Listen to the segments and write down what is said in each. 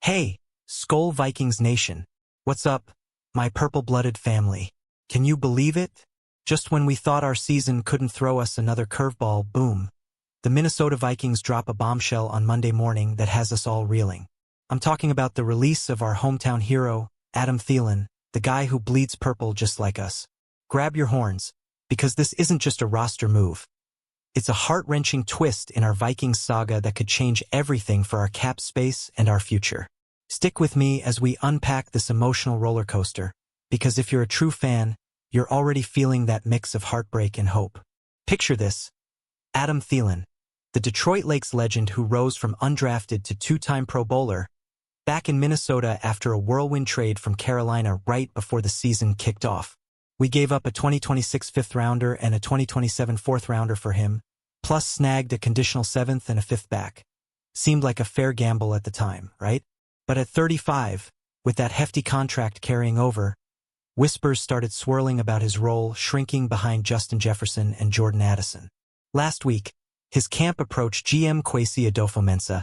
Hey, Skull Vikings Nation. What's up, my purple-blooded family? Can you believe it? Just when we thought our season couldn't throw us another curveball, boom. The Minnesota Vikings drop a bombshell on Monday morning that has us all reeling. I'm talking about the release of our hometown hero, Adam Thielen, the guy who bleeds purple just like us. Grab your horns, because this isn't just a roster move. It's a heart-wrenching twist in our Vikings saga that could change everything for our cap space and our future. Stick with me as we unpack this emotional roller coaster, because if you're a true fan, you're already feeling that mix of heartbreak and hope. Picture this. Adam Thielen, the Detroit Lakes legend who rose from undrafted to two-time Pro Bowler, back in Minnesota after a whirlwind trade from Carolina right before the season kicked off. We gave up a 2026 fifth-rounder and a 2027 fourth-rounder for him, plus snagged a conditional seventh and a fifth back. Seemed like a fair gamble at the time, right? But at 35, with that hefty contract carrying over, whispers started swirling about his role shrinking behind Justin Jefferson and Jordan Addison. Last week, his camp approached GM Kwesi Adofo-Mensah,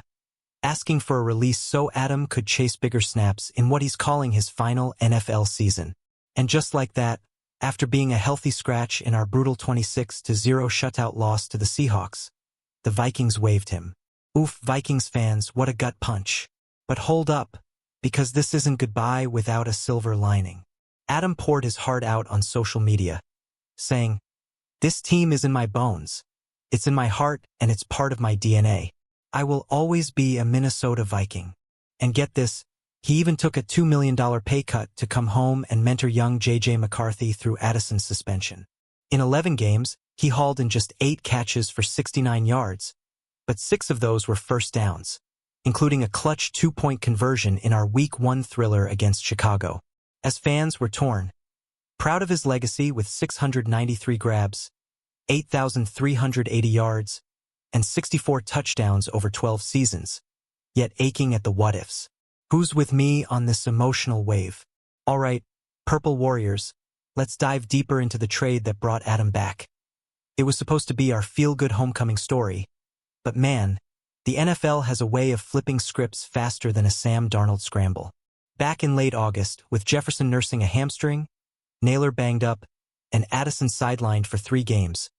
asking for a release so Adam could chase bigger snaps in what he's calling his final NFL season. And just like that, after being a healthy scratch in our brutal 26-0 shutout loss to the Seahawks, the Vikings waived him. Oof, Vikings fans, what a gut punch. But hold up, because this isn't goodbye without a silver lining. Adam poured his heart out on social media, saying, "This team is in my bones. It's in my heart and it's part of my DNA. I will always be a Minnesota Viking." And get this, he even took a $2 million pay cut to come home and mentor young J.J. McCarthy through Addison's suspension. In 11 games, he hauled in just 8 catches for 69 yards, but 6 of those were first downs, including a clutch 2-point conversion in our Week 1 thriller against Chicago. As fans were torn, proud of his legacy with 693 grabs, 8,380 yards, and 64 touchdowns over 12 seasons, yet aching at the what-ifs. Who's with me on this emotional wave? All right, Purple Warriors, let's dive deeper into the trade that brought Adam back. It was supposed to be our feel-good homecoming story, but man, the NFL has a way of flipping scripts faster than a Sam Darnold scramble. Back in late August, with Jefferson nursing a hamstring, Naylor banged up, and Addison sidelined for 3 games,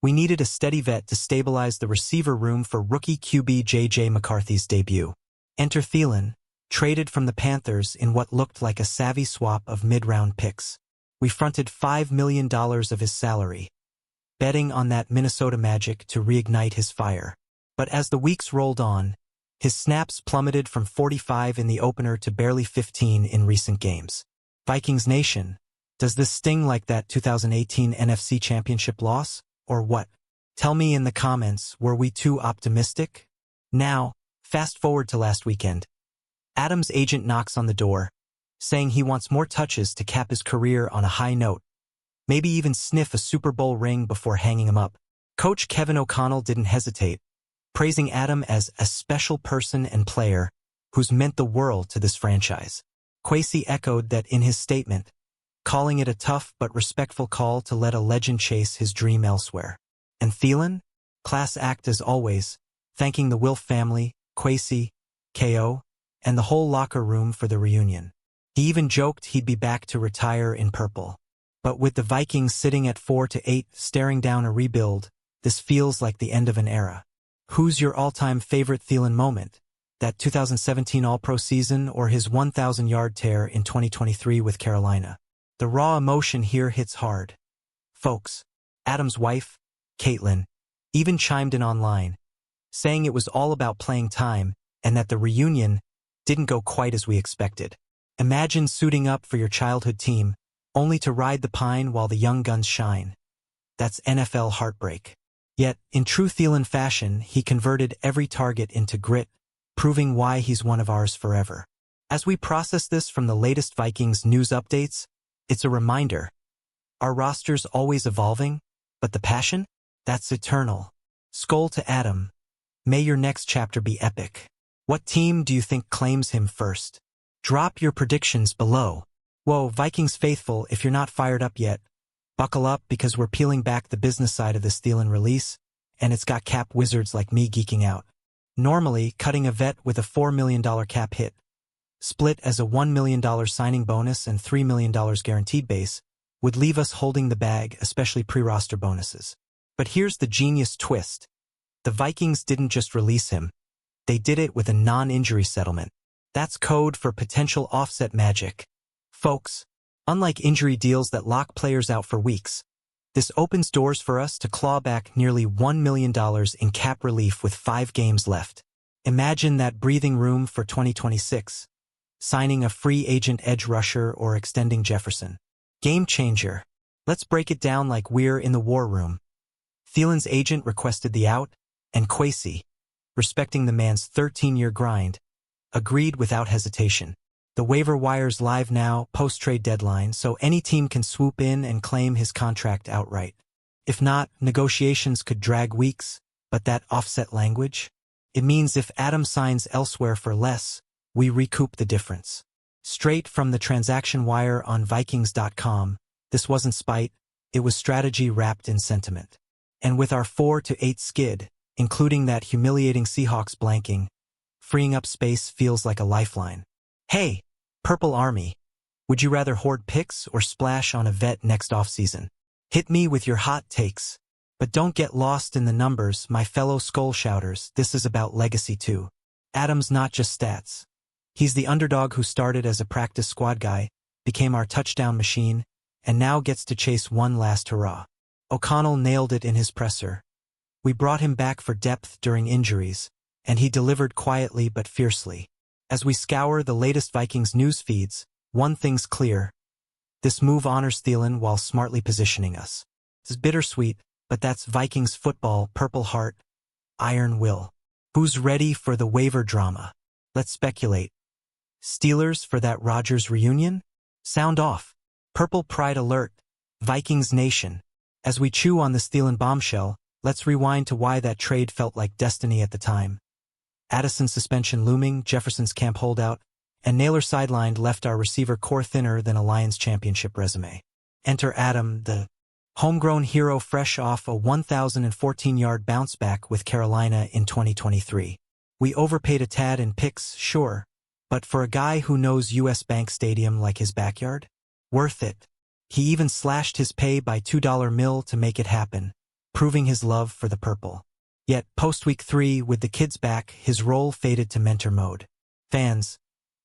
we needed a steady vet to stabilize the receiver room for rookie QB J.J. McCarthy's debut. Enter Thielen, traded from the Panthers in what looked like a savvy swap of mid-round picks. We fronted $5 million of his salary, betting on that Minnesota magic to reignite his fire. But as the weeks rolled on, his snaps plummeted from 45 in the opener to barely 15 in recent games. Vikings Nation, does this sting like that 2018 NFC Championship loss, or what? Tell me in the comments, were we too optimistic? Now, fast forward to last weekend. Adam's agent knocks on the door, saying he wants more touches to cap his career on a high note, maybe even sniff a Super Bowl ring before hanging him up. Coach Kevin O'Connell didn't hesitate, praising Adam as a special person and player who's meant the world to this franchise. Kwesi echoed that in his statement, calling it a tough but respectful call to let a legend chase his dream elsewhere. And Thielen? Class act as always, thanking the Wilf family, Kwesi, KO, and the whole locker room for the reunion. He even joked he'd be back to retire in purple. But with the Vikings sitting at 4-8 staring down a rebuild, this feels like the end of an era. Who's your all-time favorite Thielen moment? That 2017 All-Pro season or his 1,000-yard tear in 2023 with Carolina? The raw emotion here hits hard. Folks, Adam's wife, Caitlin, even chimed in online, saying it was all about playing time and that the reunion didn't go quite as we expected. Imagine suiting up for your childhood team, only to ride the pine while the young guns shine. That's NFL heartbreak. Yet, in true Thielen fashion, he converted every target into grit, proving why he's one of ours forever. As we process this from the latest Vikings news updates, it's a reminder. Our roster's always evolving, but the passion? That's eternal. Skull to Adam. May your next chapter be epic. What team do you think claims him first? Drop your predictions below. Whoa, Vikings faithful, if you're not fired up yet, buckle up because we're peeling back the business side of this Thielen release, and it's got cap wizards like me geeking out. Normally, cutting a vet with a $4 million cap hit split as a $1 million signing bonus and $3 million guaranteed base, would leave us holding the bag, especially pre-roster bonuses. But here's the genius twist. The Vikings didn't just release him. They did it with a non-injury settlement. That's code for potential offset magic. Folks, unlike injury deals that lock players out for weeks, this opens doors for us to claw back nearly $1 million in cap relief with 5 games left. Imagine that breathing room for 2026. Signing a free agent edge rusher or extending Jefferson. Game changer. Let's break it down like we're in the war room. Thielen's agent requested the out, and Kwesi, respecting the man's 13-year grind, agreed without hesitation. The waiver wire's live now, post-trade deadline, so any team can swoop in and claim his contract outright. If not, negotiations could drag weeks, but that offset language? It means if Adam signs elsewhere for less, we recoup the difference. Straight from the transaction wire on Vikings.com, this wasn't spite, it was strategy wrapped in sentiment. And with our 4-8 skid, including that humiliating Seahawks blanking, freeing up space feels like a lifeline. Hey, Purple Army, would you rather hoard picks or splash on a vet next offseason? Hit me with your hot takes. But don't get lost in the numbers, my fellow skull shouters, this is about legacy too. Adam's not just stats. He's the underdog who started as a practice squad guy, became our touchdown machine, and now gets to chase one last hurrah. O'Connell nailed it in his presser. We brought him back for depth during injuries, and he delivered quietly but fiercely. As we scour the latest Vikings news feeds, one thing's clear. This move honors Thielen while smartly positioning us. It's bittersweet, but that's Vikings football, Purple Heart, Iron Will. Who's ready for the waiver drama? Let's speculate. Steelers for that Rodgers reunion? Sound off. Purple Pride alert. Vikings Nation. As we chew on this Thielen bombshell, let's rewind to why that trade felt like destiny at the time. Addison's suspension looming, Jefferson's camp holdout, and Naylor sidelined left our receiver core thinner than a Lions championship resume. Enter Adam, the homegrown hero fresh off a 1,014-yard bounce back with Carolina in 2023. We overpaid a tad in picks, sure, but for a guy who knows US Bank Stadium like his backyard? Worth it. He even slashed his pay by $2 mil to make it happen, proving his love for the purple. Yet, post-week 3, with the kids back, his role faded to mentor mode. Fans,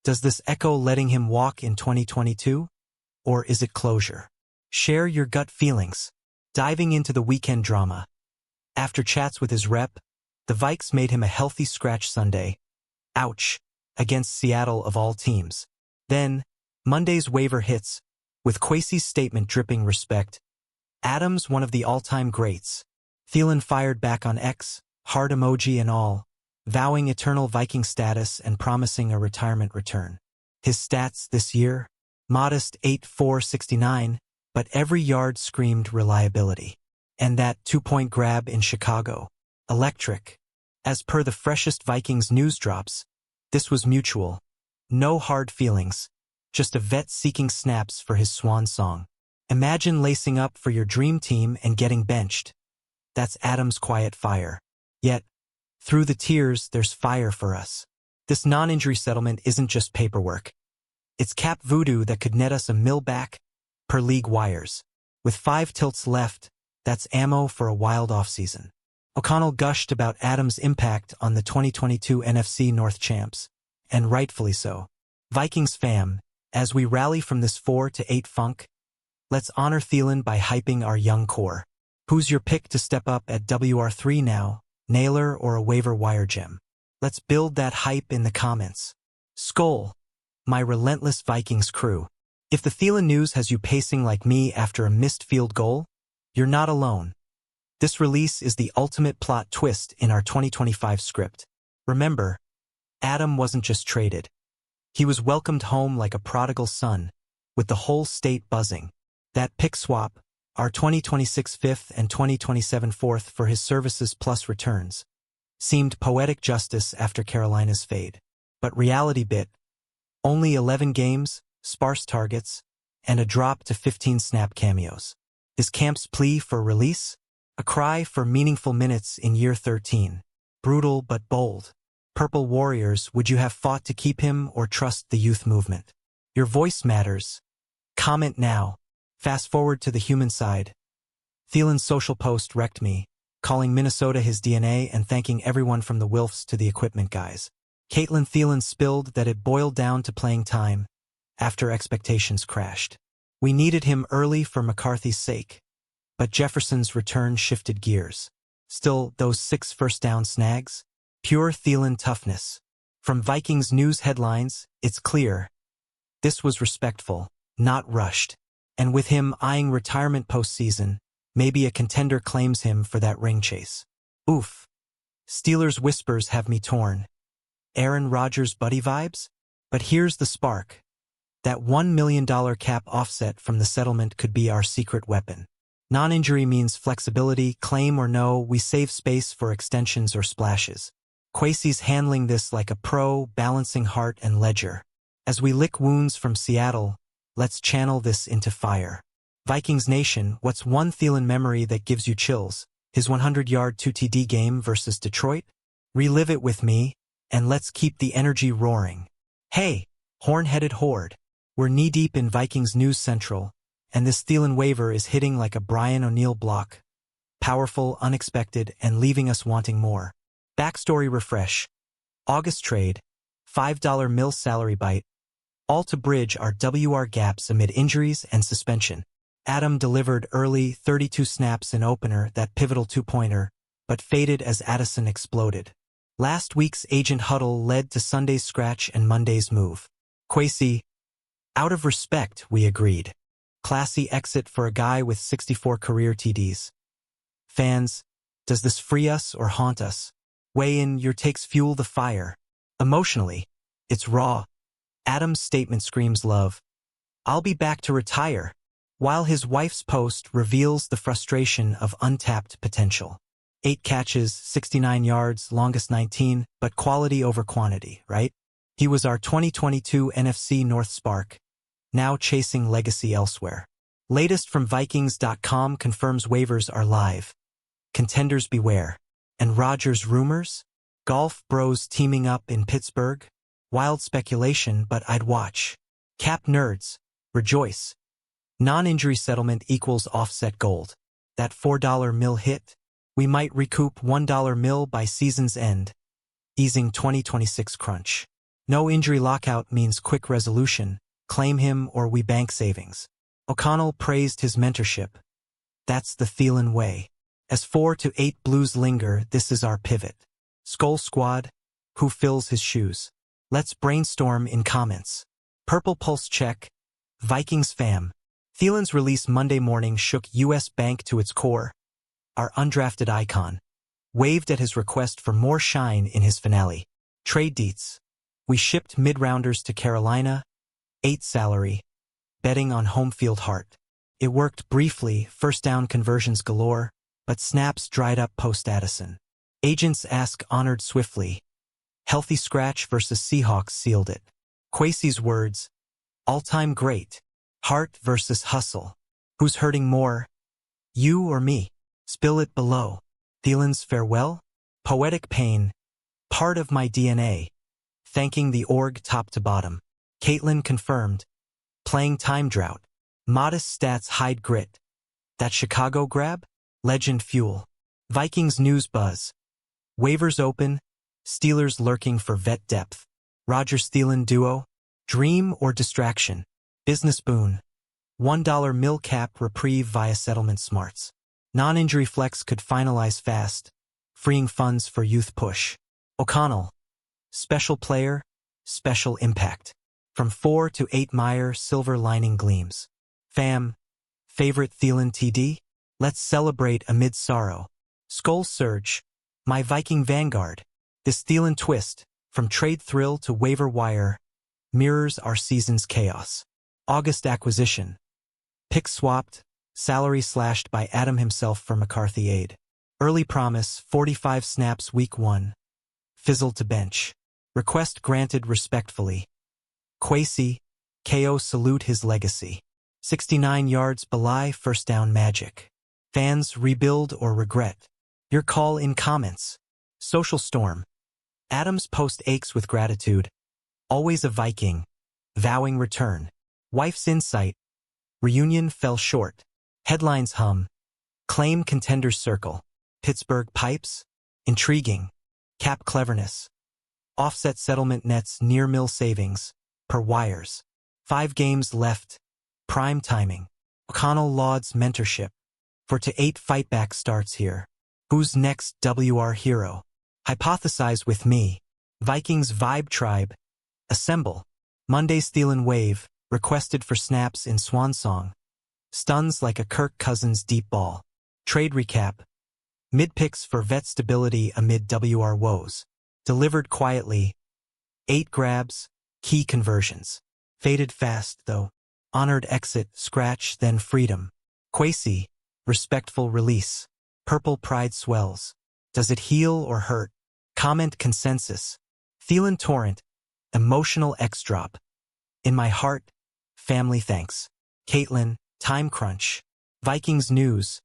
does this echo letting him walk in 2022? Or is it closure? Share your gut feelings. Diving into the weekend drama. After chats with his rep, the Vikes made him a healthy scratch Sunday. Ouch. Against Seattle of all teams. Then, Monday's waiver hits, with Kwesi's statement dripping respect. Adams one of the all-time greats. Thielen fired back on X, heart emoji and all, vowing eternal Viking status and promising a retirement return. His stats this year? Modest 8-4-69, but every yard screamed reliability. And that 2-point grab in Chicago. Electric. As per the freshest Vikings news drops, this was mutual. No hard feelings. Just a vet seeking snaps for his swan song. Imagine lacing up for your dream team and getting benched. That's Adam's quiet fire. Yet, through the tears, there's fire for us. This non-injury settlement isn't just paperwork. It's cap voodoo that could net us $1 million back per league wires. With 5 tilts left, that's ammo for a wild offseason. O'Connell gushed about Adams' impact on the 2022 NFC North champs, and rightfully so. Vikings fam, as we rally from this 4-8 funk, let's honor Thielen by hyping our young core. Who's your pick to step up at WR3 now, Naylor or a waiver wire gem? Let's build that hype in the comments. Skol, my relentless Vikings crew. If the Thielen news has you pacing like me after a missed field goal, you're not alone. This release is the ultimate plot twist in our 2025 script. Remember, Adam wasn't just traded. He was welcomed home like a prodigal son, with the whole state buzzing. That pick swap, our 2026 fifth and 2027 fourth for his services plus returns, seemed poetic justice after Carolina's fade. But reality bit. Only 11 games, sparse targets, and a drop to 15 snap cameos. Is camp's plea for release? A cry for meaningful minutes in year 13. Brutal but bold. Purple Warriors, would you have fought to keep him or trust the youth movement? Your voice matters. Comment now. Fast forward to the human side. Thielen's social post wrecked me, calling Minnesota his DNA and thanking everyone from the Wilfs to the equipment guys. Caitlin Thielen spilled that it boiled down to playing time after expectations crashed. We needed him early for McCarthy's sake, but Jefferson's return shifted gears. Still, those 6 first-down snags? Pure Thielen toughness. From Vikings news headlines, it's clear. This was respectful, not rushed. And with him eyeing retirement postseason, maybe a contender claims him for that ring chase. Oof. Steelers whispers have me torn. Aaron Rodgers buddy vibes? But here's the spark. That $1 million cap offset from the settlement could be our secret weapon. Non-injury means flexibility, claim or no, we save space for extensions or splashes. Kwesi's handling this like a pro, balancing heart and ledger. As we lick wounds from Seattle, let's channel this into fire. Vikings Nation, what's one Thielen memory that gives you chills? His 100-yard 2TD game versus Detroit? Relive it with me, and let's keep the energy roaring. Hey, horn-headed horde. We're knee-deep in Vikings News Central, and this Thielen waiver is hitting like a Brian O'Neill block. Powerful, unexpected, and leaving us wanting more. Backstory refresh. August trade. $5 mil salary bite. All to bridge our WR gaps amid injuries and suspension. Adam delivered early 32 snaps in opener, that pivotal two-pointer, but faded as Addison exploded. Last week's agent huddle led to Sunday's scratch and Monday's move. Kwesi, out of respect, we agreed. Classy exit for a guy with 64 career TDs. Fans, does this free us or haunt us? Weigh in, your takes fuel the fire. Emotionally, it's raw. Adam's statement screams love. I'll be back to retire, while his wife's post reveals the frustration of untapped potential. 8 catches, 69 yards, longest 19, but quality over quantity, right? He was our 2022 NFC North spark, now chasing legacy elsewhere. Latest from Vikings.com confirms waivers are live. Contenders beware. And Rodgers rumors? Golf bros teaming up in Pittsburgh? Wild speculation, but I'd watch. Cap nerds, rejoice. Non-injury settlement equals offset gold. That $4 mil hit? We might recoup $1 mil by season's end, easing 2026 crunch. No injury lockout means quick resolution. Claim him or we bank savings. O'Connell praised his mentorship. That's the Thielen way. As 4 to 8 Blues linger, this is our pivot. Skull Squad, who fills his shoes? Let's brainstorm in comments. Purple Pulse check. Vikings fam. Thielen's release Monday morning shook U.S. Bank to its core. Our undrafted icon. Waved at his request for more shine in his finale. Trade deets. We shipped mid-rounders to Carolina. 8 salary. Betting on home field heart. It worked briefly, first down conversions galore, but snaps dried up post-Addison. Agents ask honored swiftly. Healthy scratch versus Seahawks sealed it. Kwesi's words. All-time great. Heart versus hustle. Who's hurting more? You or me? Spill it below. Thielen's farewell? Poetic pain. Part of my DNA. Thanking the org top to bottom. Caitlin confirmed. Playing time drought. Modest stats hide grit. That Chicago grab? Legend fuel. Vikings news buzz. Waivers open. Steelers lurking for vet depth. Rodgers-Thielen duo. Dream or distraction? Business boon. $1 mil cap reprieve via settlement smarts. Non-injury flex could finalize fast, freeing funds for youth push. O'Connell. Special player, special impact. From 4 to 8 Meyer, silver lining gleams. Fam. Favorite Thielen TD? Let's celebrate amid sorrow. Skull surge. My Viking vanguard. This Thielen twist, from trade thrill to waiver wire, mirrors our season's chaos. August acquisition. Pick swapped, salary slashed by Adam himself for McCarthy aid. Early promise, 45 snaps week 1. Fizzled to bench. Request granted respectfully. Kwesi, KO salute his legacy. 69 yards belie first down magic. Fans rebuild or regret? Your call in comments. Social storm. Adam's post aches with gratitude. Always a Viking. Vowing return. Wife's insight. Reunion fell short. Headlines hum. Claim contenders circle. Pittsburgh pipes. Intriguing. Cap cleverness. Offset settlement nets near mill savings. Per wires. 5 games left. Prime timing. O'Connell lauds mentorship. 4-8 fightback starts here. Who's next WR hero? Hypothesize with me. Vikings Vibe Tribe. Assemble. Monday's THIELEN wave, requested for snaps in Swan Song. Stuns like a Kirk Cousins deep ball. Trade recap. Mid-picks for vet stability amid WR woes. Delivered quietly. 8 grabs, key conversions. Faded fast, though. Honored exit, scratch, then freedom. Quasi, respectful release. Purple pride swells. Does it heal or hurt? Comment consensus. THIELEN torrent. Emotional X-drop. In my heart, family thanks. Caitlin, time crunch. Vikings news.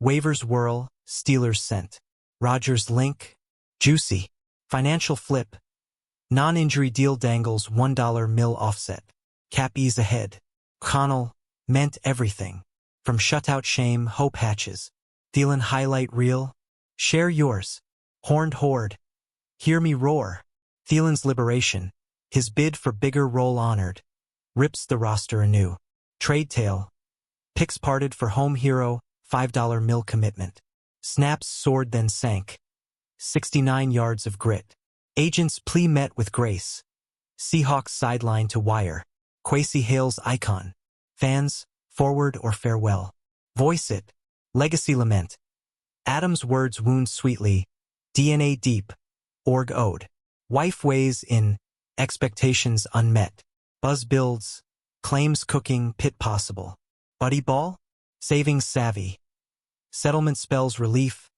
Waivers whirl, Steelers sent. Rodgers link. Juicy. Financial flip. Non-injury deal dangles $1 mil offset. Cap ease ahead. O'Connell, meant everything. From shutout shame, hope hatches. THIELEN highlight reel. Share yours. Horned horde. Hear me roar. THIELEN's liberation. His bid for bigger role honored. Rips the roster anew. Trade tale. Picks parted for home hero, $5 mil commitment. Snaps soared then sank. 69 yards of grit. Agent's plea met with grace. Seahawks sideline to wire. Quasi hails icon. Fans, forward or farewell. Voice it. Legacy lament. Adam's words wound sweetly. DNA deep. Org ode. Wife weighs in. Expectations unmet. Buzz builds. Claims cooking pit possible. Buddy ball? Savings savvy. Settlement spells relief.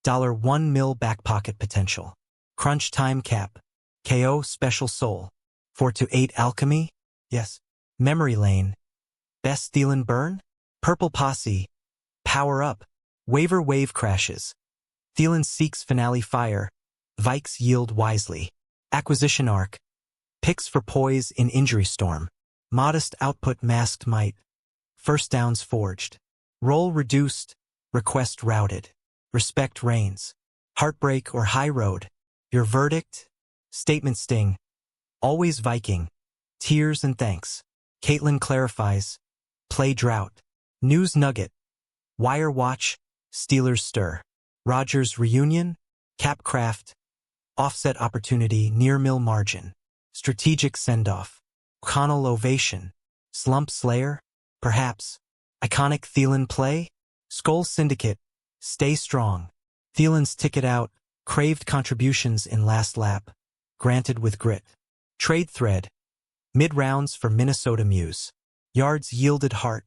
$1 mil back pocket potential. Crunch time cap. KO special soul. 4-8 alchemy? Yes. Memory lane. Best THIELEN burn? Purple posse. Power up. Waiver wave crashes. THIELEN seeks finale fire. Vikes yield wisely. Acquisition arc. Picks for poise in injury storm. Modest output masked might. First downs forged. Roll reduced. Request routed. Respect reigns. Heartbreak or high road. Your verdict? Statement sting. Always Viking. Tears and thanks. Caitlin clarifies. Play drought. News nugget. Wire watch. Steelers stir. Rodgers reunion. Capcraft. Offset opportunity near mill margin. Strategic send-off. O'Connell ovation. Slump slayer? Perhaps. Iconic THIELEN play? Skull syndicate. Stay strong. THIELEN's ticket out. Craved contributions in last lap. Granted with grit. Trade thread. Mid-rounds for Minnesota Muse. Yards yielded heart.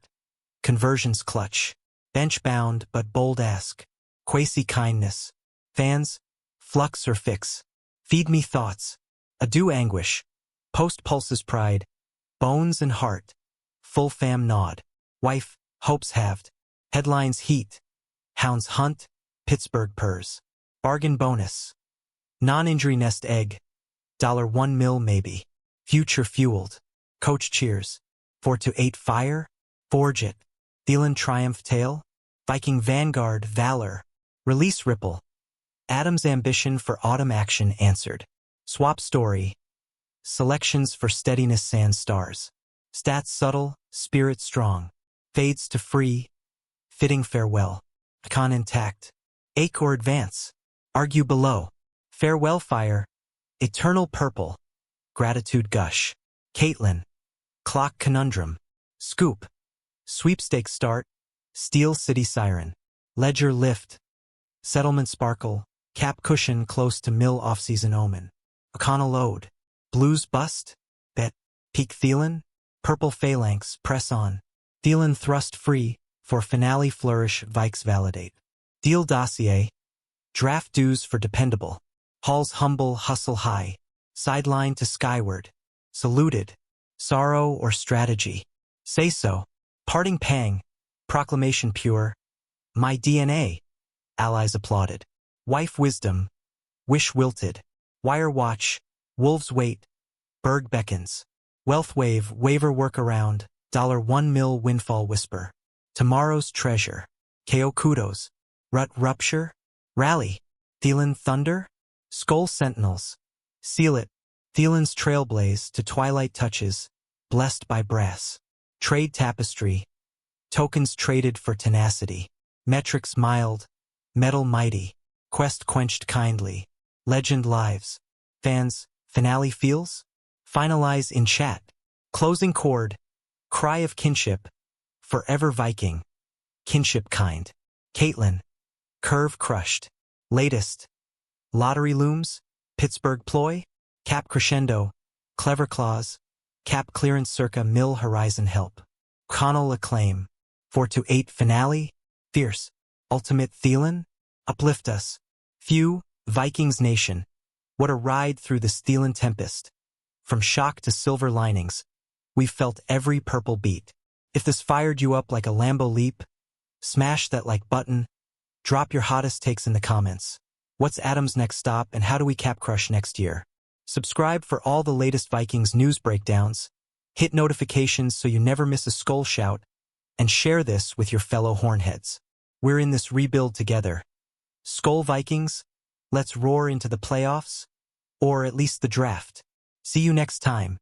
Conversions clutch. Bench bound but bold ask. Quasi kindness. Fans, flux or fix. Feed me thoughts. Adieu anguish. Post pulses pride. Bones and heart. Full fam nod. Wife, hopes halved. Headlines heat. Hounds hunt. Pittsburgh purrs. Bargain bonus. Non-injury nest egg. $1 mil maybe. Future fueled. Coach cheers. 4-8 fire. Forge it. THIELEN triumph tale. Viking vanguard valor. Release ripple. Adam's ambition for autumn action answered. Swap story. Selections for steadiness sans stars. Stats subtle, spirit strong. Fades to free. Fitting farewell. Icon intact. Ache or advance. Argue below. Farewell fire. Eternal purple. Gratitude gush. Caitlin. Clock conundrum. Scoop. Sweepstakes start. Steel city siren. Ledger lift. Settlement sparkle. Cap cushion close to mill offseason omen. O'Connell ode. Blues bust. Bet. Peak THIELEN. Purple phalanx press on. THIELEN thrust free. For finale flourish Vikes validate. Deal dossier. Draft dues for dependable. Hall's humble hustle high. Sideline to skyward. Saluted. Sorrow or strategy. Say so. Parting pang. Proclamation pure. My DNA. Allies applauded. Wife wisdom. Wish wilted. Wire watch, wolves wait, berg beckons. Wealth wave, waiver workaround, $1 mil windfall whisper. Tomorrow's treasure. KO kudos. Rut rupture. Rally. THIELEN thunder. Skull sentinels. Seal it. THIELEN's trailblaze to twilight touches, blessed by brass. Trade tapestry. Tokens traded for tenacity. Metrics mild. Metal mighty. Quest quenched kindly. Legend lives. Fans, finale feels? Finalize in chat. Closing chord. Cry of kinship. Forever Viking. Kinship kind. THIELEN. Curve crushed. Latest. Lottery looms. Pittsburgh ploy. Cap crescendo. Clever clause. Cap clearance circa mill horizon help. Connell acclaim. 4-8 finale. Fierce. Ultimate THIELEN. Uplift us. Few. Vikings nation. What a ride through the THIELEN tempest. From shock to silver linings, we've felt every purple beat. If this fired you up like a Lambo leap, smash that like button, drop your hottest takes in the comments. What's Adam's next stop and how do we cap crush next year? Subscribe for all the latest Vikings news breakdowns, hit notifications so you never miss a skull shout, and share this with your fellow hornheads. We're in this rebuild together. Skull Vikings, let's roar into the playoffs, or at least the draft. See you next time.